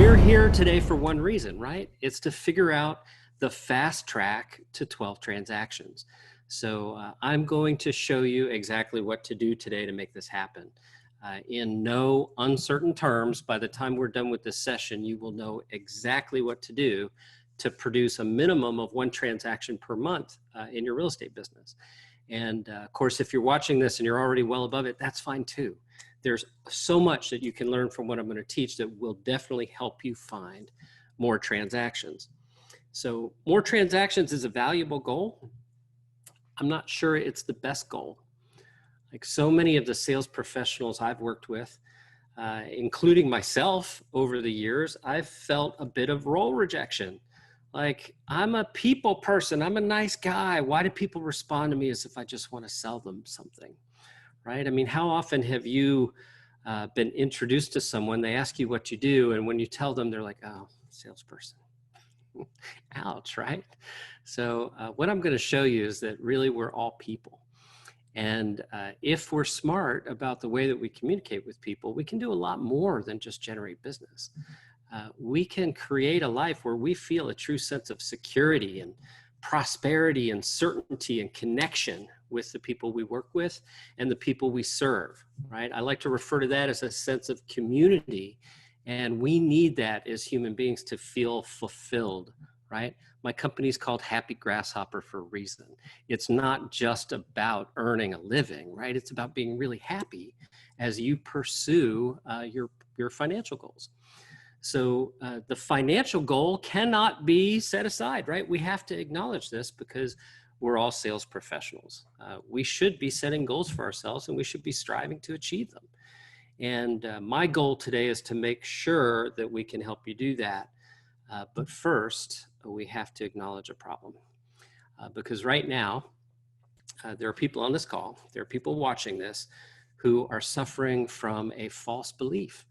we're here today for one reason, right? It's to figure out the fast track to 12 transactions. So I'm going to show you exactly what to do today to make this happen. In no uncertain terms, by the time we're done with this session, you will know exactly what to do to produce a minimum of one transaction per month in your real estate business. And of course, if you're watching this and you're already well above it, that's fine too. There's so much that you can learn from what I'm going to teach that will definitely help you find more transactions. So more transactions is a valuable goal. I'm not sure it's the best goal. Like so many of the sales professionals I've worked with, including myself over the years, I've felt a bit of role rejection. Like, I'm a people person, I'm a nice guy. Why do people respond to me as if I just want to sell them something, right? I mean, how often have you been introduced to someone, they ask you what you do, and when you tell them, they're like, oh, salesperson. Ouch, right? So what I'm going to show you is that really we're all people. And if we're smart about the way that we communicate with people, we can do a lot more than just generate business. We can create a life where we feel a true sense of security and prosperity and certainty and connection with the people we work with and the people we serve, right? I like to refer to that as a sense of community. And we need that as human beings to feel fulfilled, right? My company's called Happy Grasshopper for a reason. It's not just about earning a living, right? It's about being really happy as you pursue your financial goals. So the financial goal cannot be set aside, right? We have to acknowledge this because we're all sales professionals. We should be setting goals for ourselves and we should be striving to achieve them. And my goal today is to make sure that we can help you do that. But first, we have to acknowledge a problem. Because right now, there are people on this call, there are people watching this who are suffering from a false belief.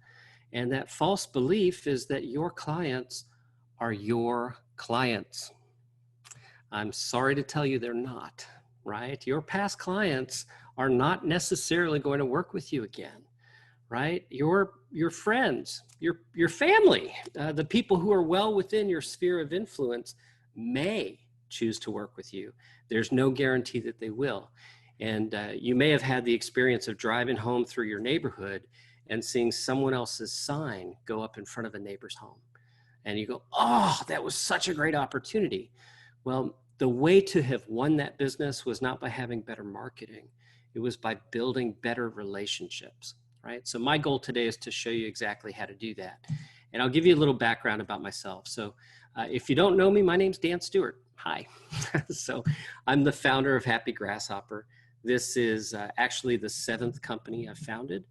And that false belief is that your clients are your clients. I'm sorry to tell you they're not, right? Your past clients are not necessarily going to work with you again, right? Your friends, your family, the people who are well within your sphere of influence may choose to work with you. There's no guarantee that they will. And you may have had the experience of driving home through your neighborhood and seeing someone else's sign go up in front of a neighbor's home. And you go, oh, that was such a great opportunity. Well, the way to have won that business was not by having better marketing. It was by building better relationships, right? So my goal today is to show you exactly how to do that. And I'll give you a little background about myself. So if you don't know me, my name's Dan Stewart. Hi. So I'm the founder of Happy Grasshopper. This is actually the 7th company I've founded.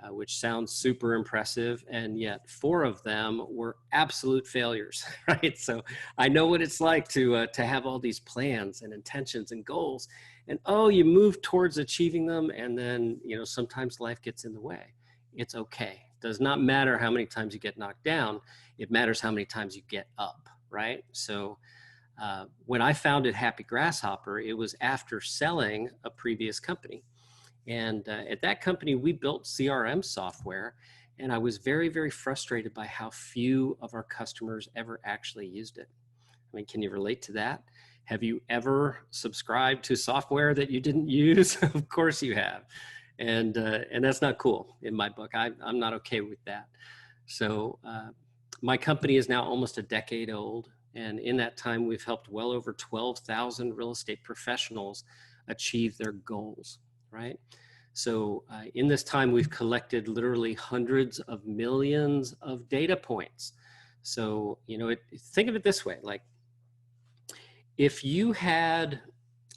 Which sounds super impressive, and yet 4 of them were absolute failures, right? So I know what it's like to have all these plans and intentions and goals, and oh, you move towards achieving them, and then sometimes life gets in the way. It's okay. It does not matter how many times you get knocked down. It matters how many times you get up, right? So when I founded Happy Grasshopper, it was after selling a previous company. And at that company, we built CRM software, and I was very, very frustrated by how few of our customers ever actually used it. I mean, can you relate to that? Have you ever subscribed to software that you didn't use? Of course you have. And that's not cool in my book. I'm not okay with that. So my company is now almost a decade old. And in that time, we've helped well over 12,000 real estate professionals achieve their goals. Right? So in this time, we've collected literally hundreds of millions of data points. So, think of it this way, like if you had,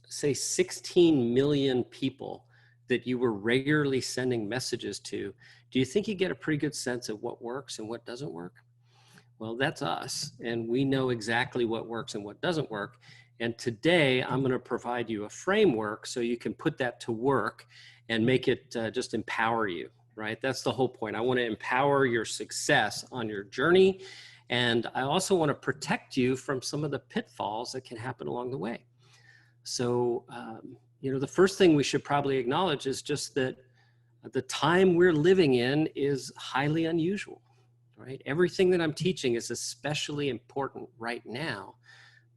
say, 16 million people that you were regularly sending messages to, do you think you get a pretty good sense of what works and what doesn't work? Well, that's us. And we know exactly what works and what doesn't work. And today I'm going to provide you a framework so you can put that to work and make it just empower you, right? That's the whole point. I want to empower your success on your journey. And I also want to protect you from some of the pitfalls that can happen along the way. So, the first thing we should probably acknowledge is just that the time we're living in is highly unusual, right? Everything that I'm teaching is especially important right now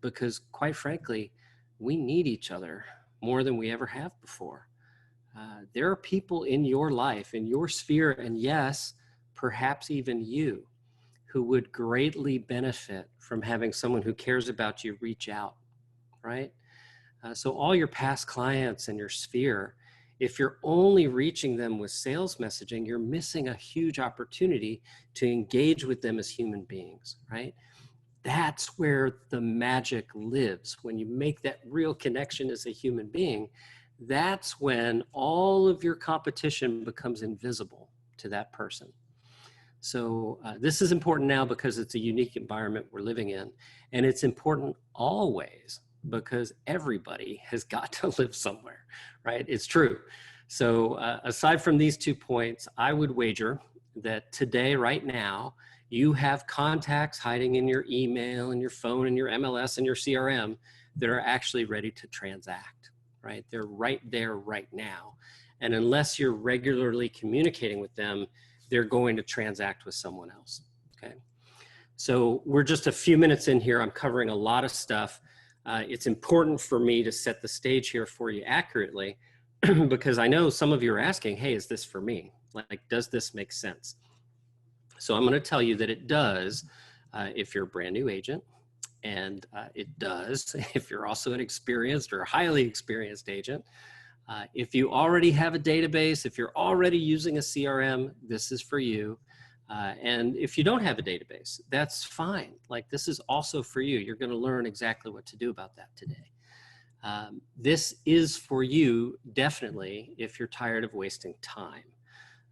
because, quite frankly, we need each other more than we ever have before. There are people in your life, in your sphere, and yes, perhaps even you, who would greatly benefit from having someone who cares about you reach out, right? So all your past clients and your sphere, if you're only reaching them with sales messaging, you're missing a huge opportunity to engage with them as human beings, right? That's where the magic lives. When you make that real connection as a human being, that's when all of your competition becomes invisible to that person. So this is important now because it's a unique environment we're living in. And it's important always because everybody has got to live somewhere, right? It's true. So aside from these 2 points, I would wager that today, right now, you have contacts hiding in your email and your phone and your MLS and your CRM that are actually ready to transact, right? They're right there right now. And unless you're regularly communicating with them, they're going to transact with someone else, okay? So we're just a few minutes in here. I'm covering a lot of stuff. It's important for me to set the stage here for you accurately because I know some of you are asking, hey, is this for me? Like, does this make sense? So I'm going to tell you that it does if you're a brand new agent, and it does if you're also an experienced or highly experienced agent. If you already have a database, if you're already using a CRM, this is for you. And if you don't have a database, that's fine. Like, this is also for you. You're going to learn exactly what to do about that today. This is for you, definitely, if you're tired of wasting time.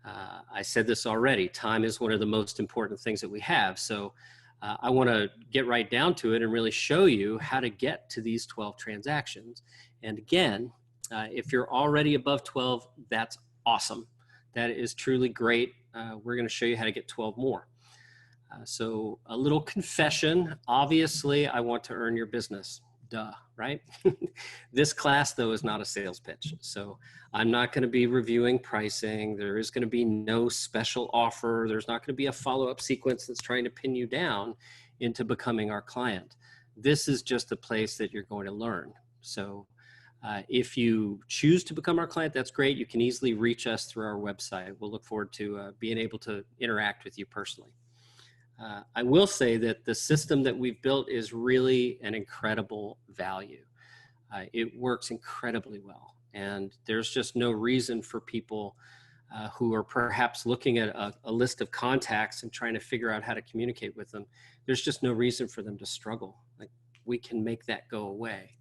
I said this already, time is one of the most important things that we have. So I want to get right down to it and really show you how to get to these 12 transactions. And again, if you're already above 12, that's awesome. That is truly great. We're going to show you how to get 12 more. So a little confession, obviously I want to earn your business. Duh, right? This class, though, is not a sales pitch. So I'm not going to be reviewing pricing. There is going to be no special offer. There's not going to be a follow-up sequence that's trying to pin you down into becoming our client. This is just a place that you're going to learn. So if you choose to become our client, that's great. You can easily reach us through our website. We'll look forward to being able to interact with you personally. I will say that the system that we've built is really an incredible value. It works incredibly well. And there's just no reason for people who are perhaps looking at a list of contacts and trying to figure out how to communicate with them. There's just no reason for them to struggle. Like, we can make that go away.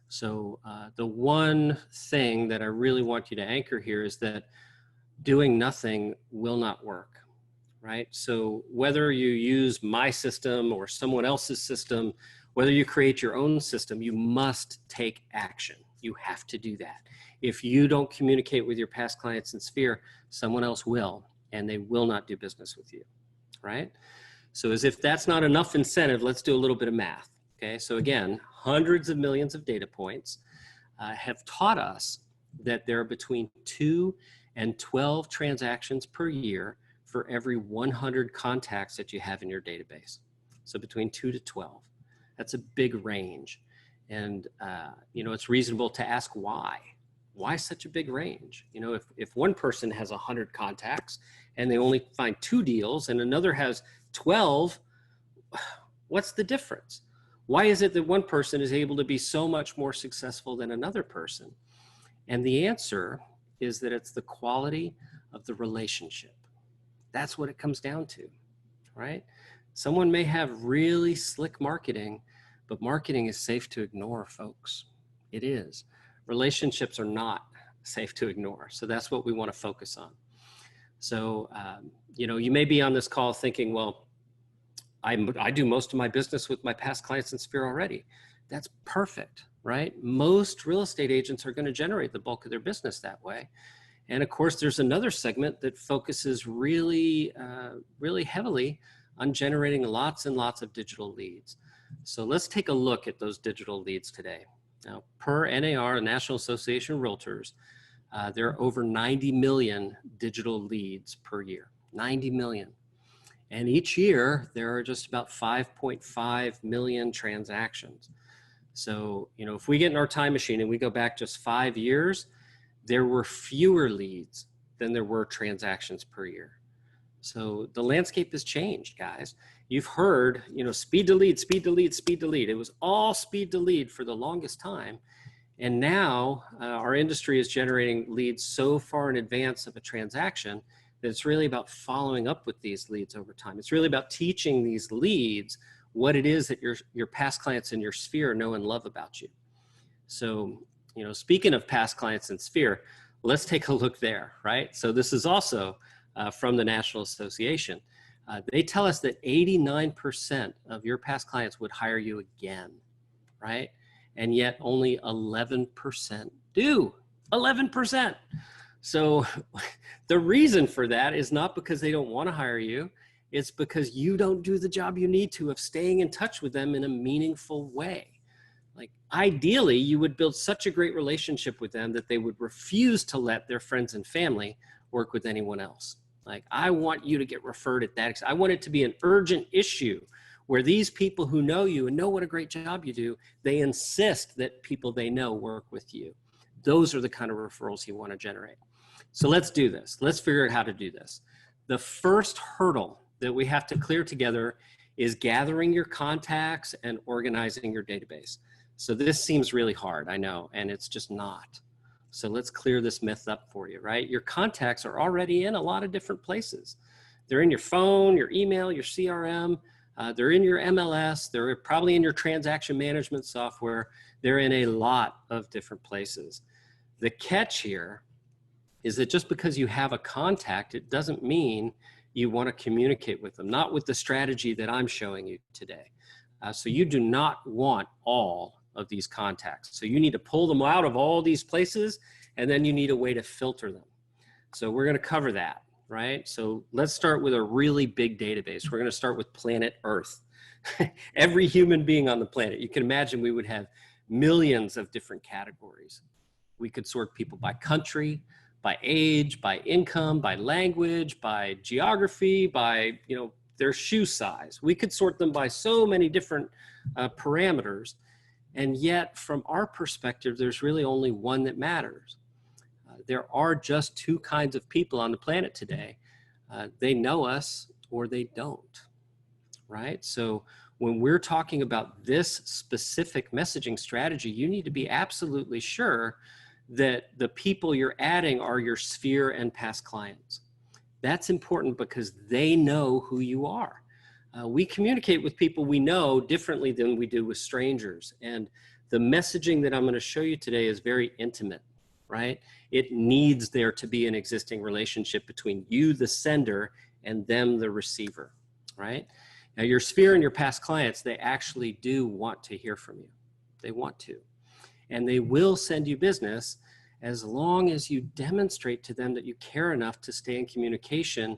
So the one thing that I really want you to anchor here is that doing nothing will not work. Right? So whether you use my system or someone else's system, whether you create your own system, you must take action. You have to do that. If you don't communicate with your past clients in Sphere, someone else will, and they will not do business with you, right? So as if that's not enough incentive, let's do a little bit of math, okay? So again, hundreds of millions of data points have taught us that there are between 2 and 12 transactions per year for every 100 contacts that you have in your database. So between 2 to 12, that's a big range. And, you know, it's reasonable to ask why. Why such a big range? You know, if one person has 100 contacts and they only find 2 deals and another has 12, what's the difference? Why is it that one person is able to be so much more successful than another person? And the answer is that it's the quality of the relationship. That's what it comes down to, right? Someone may have really slick marketing, but marketing is safe to ignore, folks. It is. Relationships are not safe to ignore. So that's what we want to focus on. So, you know, you may be on this call thinking, well, I do most of my business with my past clients in Sphere already. That's perfect, right? Most real estate agents are going to generate the bulk of their business that way. And of course, there's another segment that focuses really, really heavily on generating lots and lots of digital leads. So let's take a look at those digital leads today. Now, per NAR, National Association of Realtors, there are over 90 million digital leads per year, 90 million. And each year, there are just about 5.5 million transactions. So, if we get in our time machine and we go back just 5 years, there were fewer leads than there were transactions per year. So the landscape has changed, guys. You've heard, speed to lead, speed to lead, speed to lead. It was all speed to lead for the longest time. And now our industry is generating leads so far in advance of a transaction that it's really about following up with these leads over time. It's really about teaching these leads what it is that your past clients in your sphere know and love about you. So, speaking of past clients in sphere, let's take a look there, right? So this is also from the National Association. They tell us that 89% of your past clients would hire you again, right? And yet only 11% do. 11%. So the reason for that is not because they don't want to hire you. It's because you don't do the job you need to of staying in touch with them in a meaningful way. Like ideally, you would build such a great relationship with them that they would refuse to let their friends and family work with anyone else. Like, I want you to get referred at that. I want it to be an urgent issue where these people who know you and know what a great job you do, they insist that people they know work with you. Those are the kind of referrals you want to generate. So let's do this. Let's figure out how to do this. The first hurdle that we have to clear together is gathering your contacts and organizing your database. So this seems really hard, I know, and it's just not. So let's clear this myth up for you, right? Your contacts are already in a lot of different places. They're in your phone, your email, your CRM, they're in your MLS, they're probably in your transaction management software. They're in a lot of different places. The catch here is that just because you have a contact, it doesn't mean you want to communicate with them, not with the strategy that I'm showing you today. So you do not want all of these contacts. So you need to pull them out of all these places, and then you need a way to filter them. So we're going to cover that, right? So let's start with a really big database. We're going to start with planet Earth. Every human being on the planet, you can imagine we would have millions of different categories. We could sort people by country, by age, by income, by language, by geography, by their shoe size. We could sort them by so many different parameters. And yet, from our perspective, there's really only one that matters. There are just two kinds of people on the planet today. They know us or they don't, right? So when we're talking about this specific messaging strategy, you need to be absolutely sure that the people you're adding are your sphere and past clients. That's important because they know who you are. We communicate with people we know differently than we do with strangers. And the messaging that I'm going to show you today is very intimate, right? It needs there to be an existing relationship between you, the sender, and them, the receiver, right? Now, your sphere and your past clients, they actually do want to hear from you. They want to. And they will send you business as long as you demonstrate to them that you care enough to stay in communication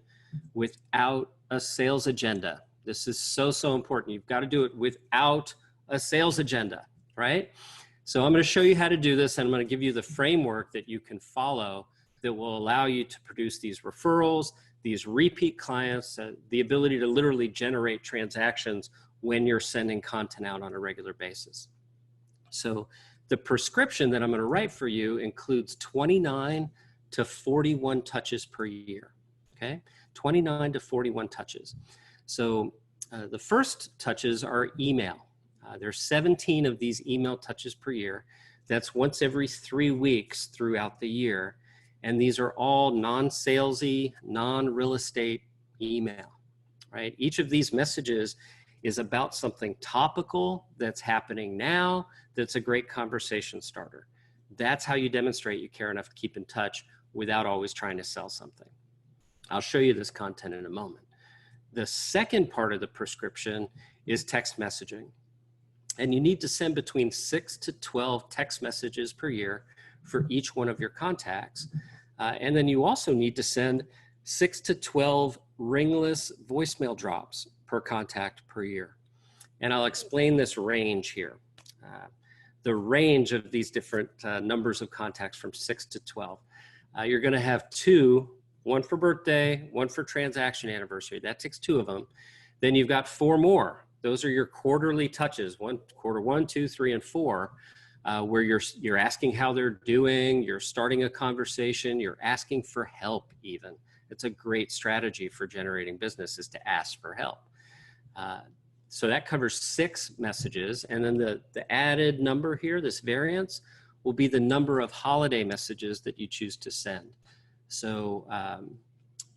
without a sales agenda. This is so, so important. You've got to do it without a sales agenda, right? So I'm going to show you how to do this, and I'm going to give you the framework that you can follow that will allow you to produce these referrals, these repeat clients, the ability to literally generate transactions when you're sending content out on a regular basis. So the prescription that I'm going to write for you includes 29 to 41 touches per year, okay? 29 to 41 touches. So the first touches are email. There's 17 of these email touches per year. That's once every 3 weeks throughout the year. And these are all non-salesy, non-real estate email, right? Each of these messages is about something topical that's happening now that's a great conversation starter. That's how you demonstrate you care enough to keep in touch without always trying to sell something. I'll show you this content in a moment. The second part of the prescription is text messaging. And you need to send between 6 to 12 text messages per year for each one of your contacts. And then you also need to send 6 to 12 ringless voicemail drops per contact per year. And I'll explain this range here. The range of these different numbers of contacts from 6 to 12. You're going to have 2 one for birthday, one for transaction anniversary. That takes 2 of them. Then you've got 4 more. Those are your quarterly touches, quarter 1, 2, 3, and 4, where you're asking how they're doing, you're starting a conversation, you're asking for help even. It's a great strategy for generating business, is to ask for help. So that covers 6 messages. And then the added number here, this variance, will be the number of holiday messages that you choose to send. So,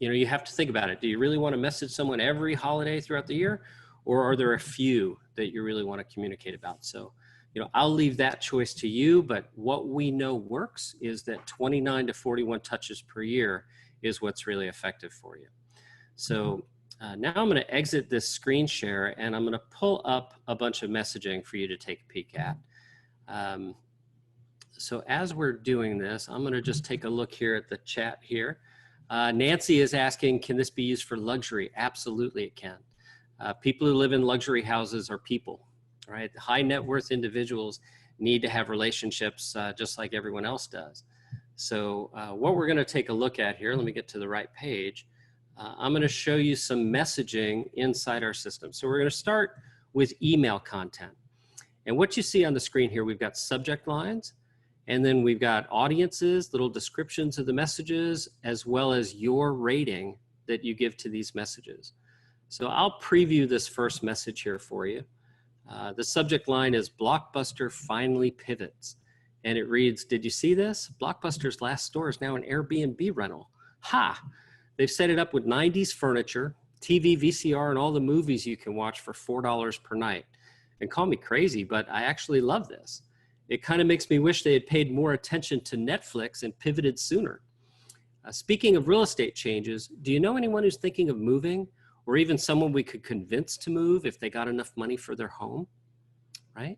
you have to think about it. Do you really want to message someone every holiday throughout the year? Or are there a few that you really want to communicate about? So, I'll leave that choice to you, but what we know works is that 29 to 41 touches per year is what's really effective for you. So now I'm going to exit this screen share, and I'm going to pull up a bunch of messaging for you to take a peek at. So as we're doing this, I'm going to just take a look here at the chat here. Nancy is asking, can this be used for luxury? Absolutely it can. People who live in luxury houses are people, right? High net worth individuals need to have relationships just like everyone else does. So what we're going to take a look at here, let me get to the right page. I'm going to show you some messaging inside our system. So we're going to start with email content. And what you see on the screen here, we've got subject lines, and then we've got audiences, little descriptions of the messages, as well as your rating that you give to these messages. So I'll preview this first message here for you. The subject line is Blockbuster finally pivots. And it reads, did you see this? Blockbuster's last store is now an Airbnb rental. Ha! They've set it up with 90s furniture, TV, VCR, and all the movies you can watch for $4 per night. And call me crazy, but I actually love this. It kind of makes me wish they had paid more attention to Netflix and pivoted sooner. Speaking of real estate changes, do you know anyone who's thinking of moving, or even someone we could convince to move if they got enough money for their home, right?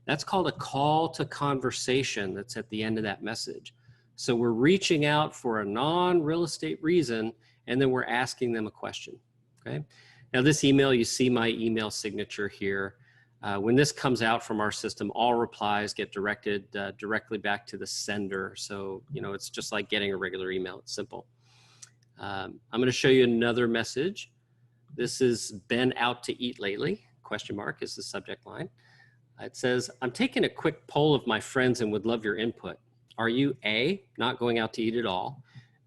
That's called a call to conversation that's at the end of that message. So we're reaching out for a non-real estate reason, and then we're asking them a question, okay? Now this email, you see my email signature here. When this comes out from our system, all replies get directed directly back to the sender. So, it's just like getting a regular email. It's simple. I'm going to show you another message. This is been out to eat lately, ? Is the subject line. It says, I'm taking a quick poll of my friends and would love your input. Are you A, not going out to eat at all,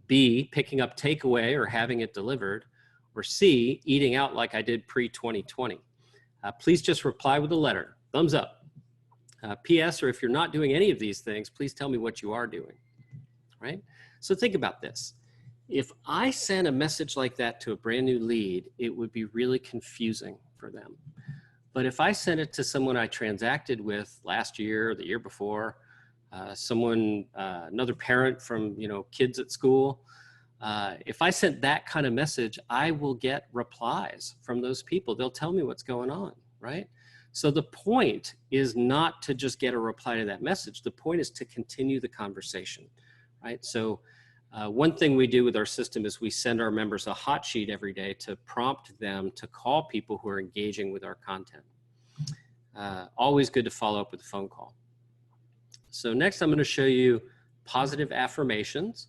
B, picking up takeaway or having it delivered, or C, eating out like I did pre-2020? Please just reply with a letter, thumbs up. P.S. or if you're not doing any of these things, please tell me what you are doing, right? So think about this. If I sent a message like that to a brand new lead, it would be really confusing for them. But if I sent it to someone I transacted with last year or the year before, another parent from, kids at school, if I sent that kind of message, I will get replies from those people. They'll tell me what's going on, right? So the point is not to just get a reply to that message. The point is to continue the conversation, right? So one thing we do with our system is we send our members a hot sheet every day to prompt them to call people who are engaging with our content. Always good to follow up with a phone call. So next I'm going to show you positive affirmations.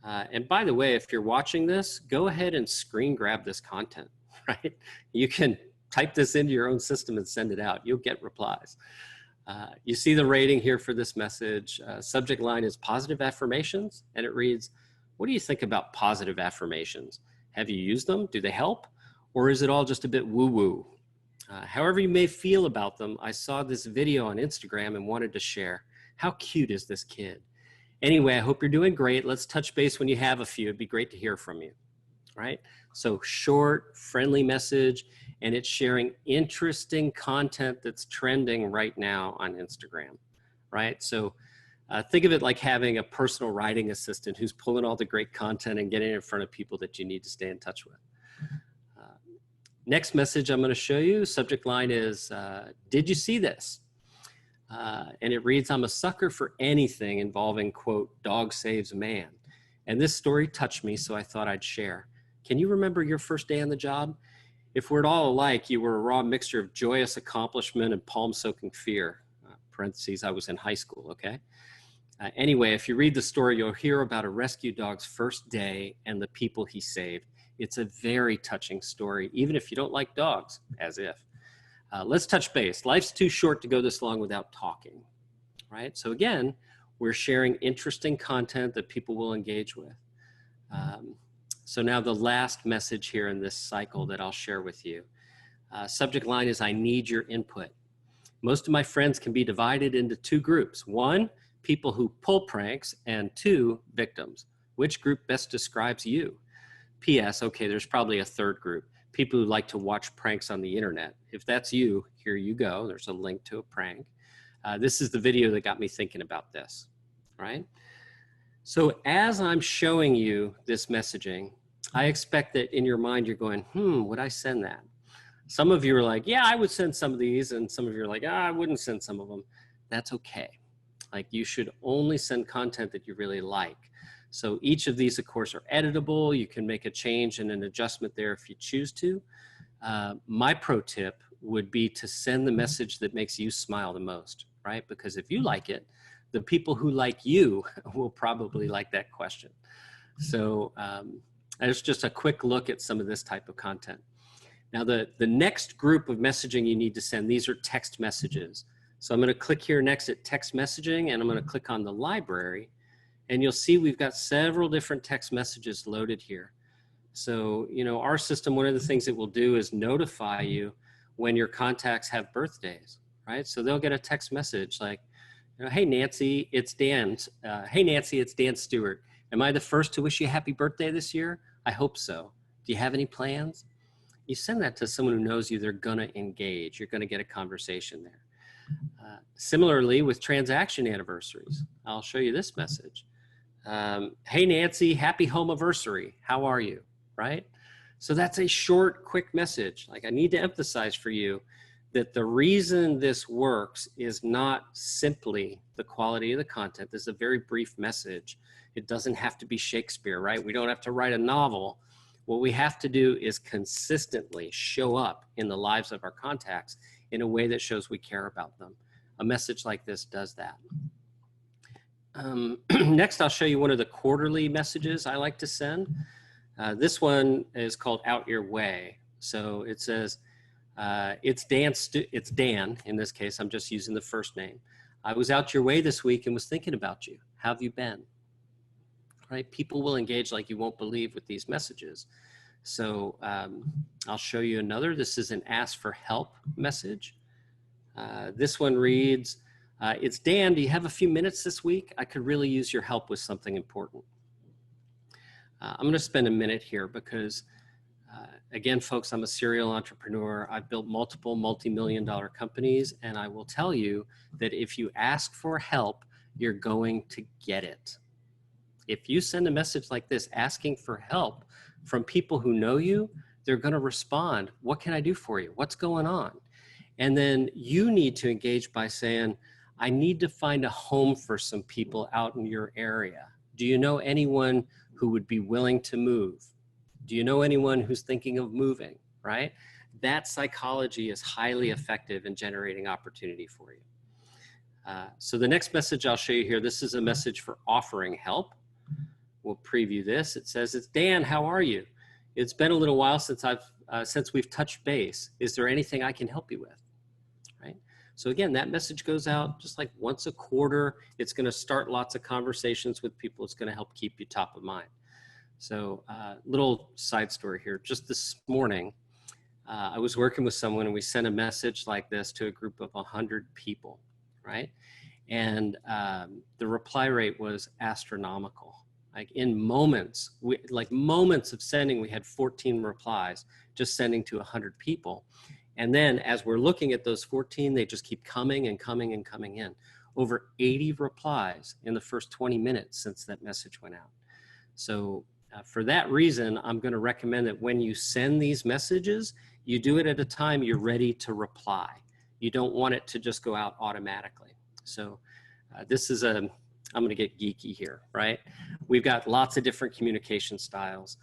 And by the way, if you're watching this, go ahead and screen grab this content, right? You can type this into your own system and send it out. You'll get replies. You see the rating here for this message. Subject line is positive affirmations, and it reads, what do you think about positive affirmations? Have you used them? Do they help? Or is it all just a bit woo-woo? However you may feel about them, I saw this video on Instagram and wanted to share. How cute is this kid? Anyway, I hope you're doing great. Let's touch base when you have a few. It'd be great to hear from you, right? So short, friendly message, and it's sharing interesting content that's trending right now on Instagram, right? So think of it like having a personal writing assistant who's pulling all the great content and getting it in front of people that you need to stay in touch with. Next message I'm going to show you, subject line is, did you see this? And it reads, I'm a sucker for anything involving, quote, dog saves man. And this story touched me, so I thought I'd share. Can you remember your first day on the job? If we're all alike, you were a raw mixture of joyous accomplishment and palm-soaking fear. Parentheses, I was in high school, okay? Anyway, if you read the story, you'll hear about a rescue dog's first day and the people he saved. It's a very touching story, even if you don't like dogs, as if. Let's touch base. Life's too short to go this long without talking, right? So again, we're sharing interesting content that people will engage with. So now the last message here in this cycle that I'll share with you. Subject line is, I need your input. Most of my friends can be divided into two groups. One, people who pull pranks, and two, victims. Which group best describes you? P.S. Okay, there's probably a third group. People who like to watch pranks on the internet. If that's you, here you go. There's a link to a prank. This is the video that got me thinking about this, right? So as I'm showing you this messaging, I expect that in your mind, you're going, would I send that? Some of you are like, yeah, I would send some of these. And some of you are like, I wouldn't send some of them. That's okay. Like, you should only send content that you really like. So each of these, of course, are editable. You can make a change and an adjustment there if you choose to. My pro tip would be to send the message that makes you smile the most, right? Because if you like it, the people who like you will probably like that question. So there's just a quick look at some of this type of content. Now, the next group of messaging you need to send, these are text messages. So I'm going to click here next at text messaging, and I'm going to click on the library, and you'll see we've got several different text messages loaded here. So, you know, our system, one of the things it will do is notify you when your contacts have birthdays, right? So they'll get a text message like, you know, hey, Nancy, it's Dan. Hey, Nancy, it's Dan Stewart. Am I the first to wish you a happy birthday this year? I hope so. Do you have any plans? You send that to someone who knows you, they're going to engage. You're going to get a conversation there. Similarly, with transaction anniversaries, I'll show you this message. Hey, Nancy, happy home anniversary. How are you? Right? So that's a short, quick message. Like, I need to emphasize for you that the reason this works is not simply the quality of the content. This is a very brief message. It doesn't have to be Shakespeare, right? We don't have to write a novel. What we have to do is consistently show up in the lives of our contacts in a way that shows we care about them. A message like this does that. Next, I'll show you one of the quarterly messages I like to send. This one is called Out Your Way. So it says, it's Dan, in this case, I'm just using the first name. I was out your way this week and was thinking about you. How have you been? Right? People will engage like you won't believe with these messages. So I'll show you another. This is an ask for help message. This one reads, it's Dan, do you have a few minutes this week? I could really use your help with something important. I'm going to spend a minute here because, again, folks, I'm a serial entrepreneur. I've built multiple multi-million-dollar companies, and I will tell you that if you ask for help, you're going to get it. If you send a message like this asking for help from people who know you, they're going to respond. What can I do for you? What's going on? And then you need to engage by saying, I need to find a home for some people out in your area. Do you know anyone who would be willing to move? Do you know anyone who's thinking of moving, right? That psychology is highly effective in generating opportunity for you. So the next message I'll show you here, this is a message for offering help. We'll preview this. It says, it's Dan, how are you? It's been a little while since we've touched base. Is there anything I can help you with? Right? So again, that message goes out just like once a quarter. It's going to start lots of conversations with people. It's going to help keep you top of mind. So little side story here. Just this morning, I was working with someone and we sent a message like this to a group of 100 people, right? And the reply rate was astronomical. Like in moments, moments of sending, we had 14 replies, just sending to 100 people. And then as we're looking at those 14, they just keep coming and coming and coming in. Over 80 replies in the first 20 minutes since that message went out. So for that reason, I'm going to recommend that when you send these messages, you do it at a time you're ready to reply. You don't want it to just go out automatically. So this is I'm going to get geeky here, right? We've got lots of different communication styles.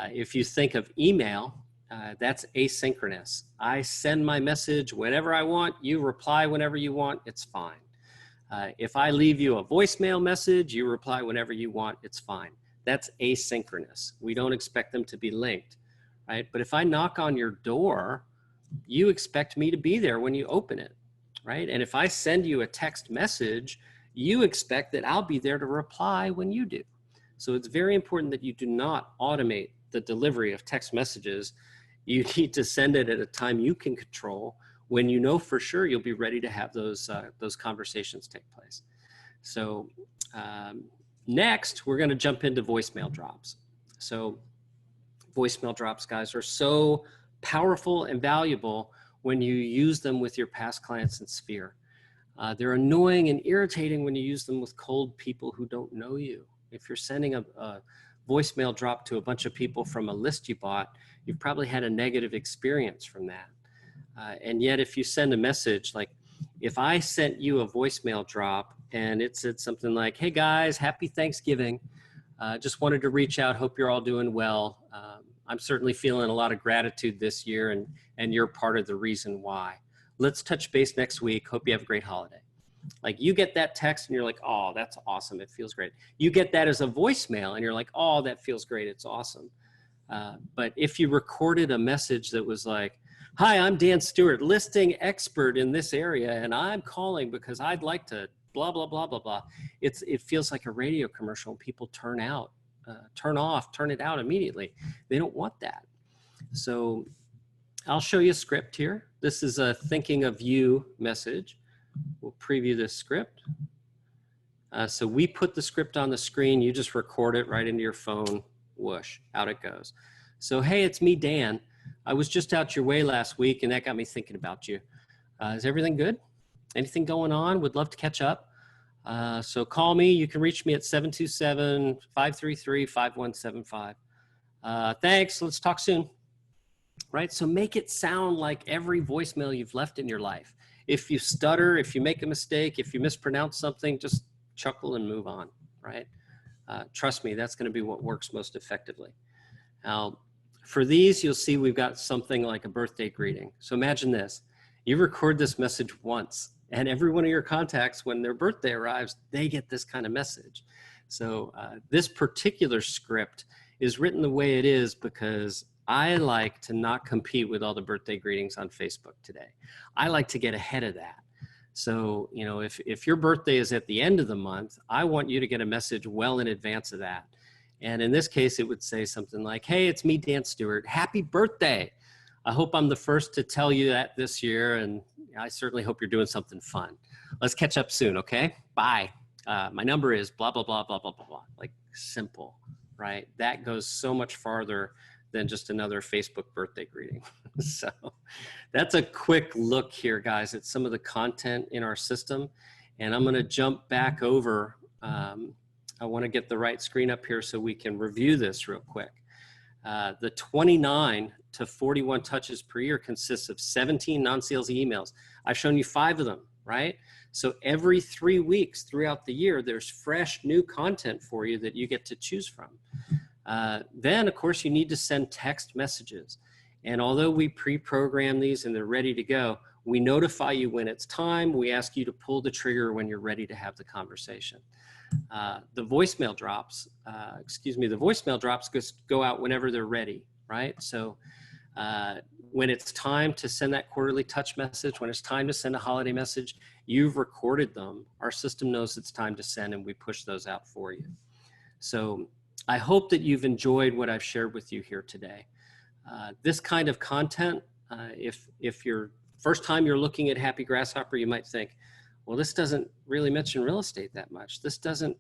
If you think of email, that's asynchronous. I send my message whenever I want, you reply whenever you want, it's fine. If I leave you a voicemail message, you reply whenever you want, it's fine. That's asynchronous. We don't expect them to be linked, right? But if I knock on your door, you expect me to be there when you open it, right? And if I send you a text message, you expect that I'll be there to reply when you do. So it's very important that you do not automate the delivery of text messages. You need to send it at a time you can control when you know for sure you'll be ready to have those conversations take place. So next, we're going to jump into voicemail drops. So voicemail drops, guys, are so powerful and valuable when you use them with your past clients in Sphere. They're annoying and irritating when you use them with cold people who don't know you. If you're sending a voicemail drop to a bunch of people from a list you bought, you've probably had a negative experience from that. And yet if you send a message, like if I sent you a voicemail drop and it said something like, hey guys, happy Thanksgiving. Just wanted to reach out, hope you're all doing well. I'm certainly feeling a lot of gratitude this year and you're part of the reason why. Let's touch base next week. Hope you have a great holiday. Like you get that text and you're like, oh, that's awesome. It feels great. You get that as a voicemail and you're like, oh, that feels great. It's awesome. But if you recorded a message that was like, hi, I'm Dan Stewart, listing expert in this area, and I'm calling because I'd like to blah, blah, blah, blah, blah. It feels like a radio commercial and people turn off, turn it out immediately. They don't want that. So I'll show you a script here. This is a thinking of you message. We'll preview this script. So we put the script on the screen. You just record it right into your phone. Whoosh, out it goes. So, hey, it's me, Dan. I was just out your way last week, and that got me thinking about you. Is everything good? Anything going on? Would love to catch up. So call me. You can reach me at 727-533-5175. Thanks. Let's talk soon. Right? So make it sound like every voicemail you've left in your life. If you stutter, if you make a mistake, if you mispronounce something, just chuckle and move on, right? Trust me, that's going to be what works most effectively. Now, for these, you'll see we've got something like a birthday greeting. So imagine this. You record this message once, and every one of your contacts, when their birthday arrives, they get this kind of message. So this particular script is written the way it is because I like to not compete with all the birthday greetings on Facebook today. I like to get ahead of that. So, you know, if your birthday is at the end of the month, I want you to get a message well in advance of that. And in this case, it would say something like, hey, it's me, Dan Stewart. Happy birthday. I hope I'm the first to tell you that this year. And I certainly hope you're doing something fun. Let's catch up soon, okay? Bye. My number is blah, blah, blah, blah, blah, blah, blah. Like simple, right? That goes so much farther than just another Facebook birthday greeting. So that's a quick look here, guys, at some of the content in our system. And I'm going to jump back over. I want to get the right screen up here so we can review this real quick. The 29 to 41 touches per year consists of 17 non-salesy emails. I've shown you 5 of them, right? So every 3 weeks throughout the year, there's fresh new content for you that you get to choose from. Then, of course, you need to send text messages. And although we pre-program these and they're ready to go, we notify you when it's time. We ask you to pull the trigger when you're ready to have the conversation. The voicemail drops, just go out whenever they're ready, right? So when it's time to send that quarterly touch message, when it's time to send a holiday message, you've recorded them. Our system knows it's time to send and we push those out for you. So I hope that you've enjoyed what I've shared with you here today. This kind of content, if you're first time you're looking at Happy Grasshopper, you might think, well, this doesn't really mention real estate that much. This doesn't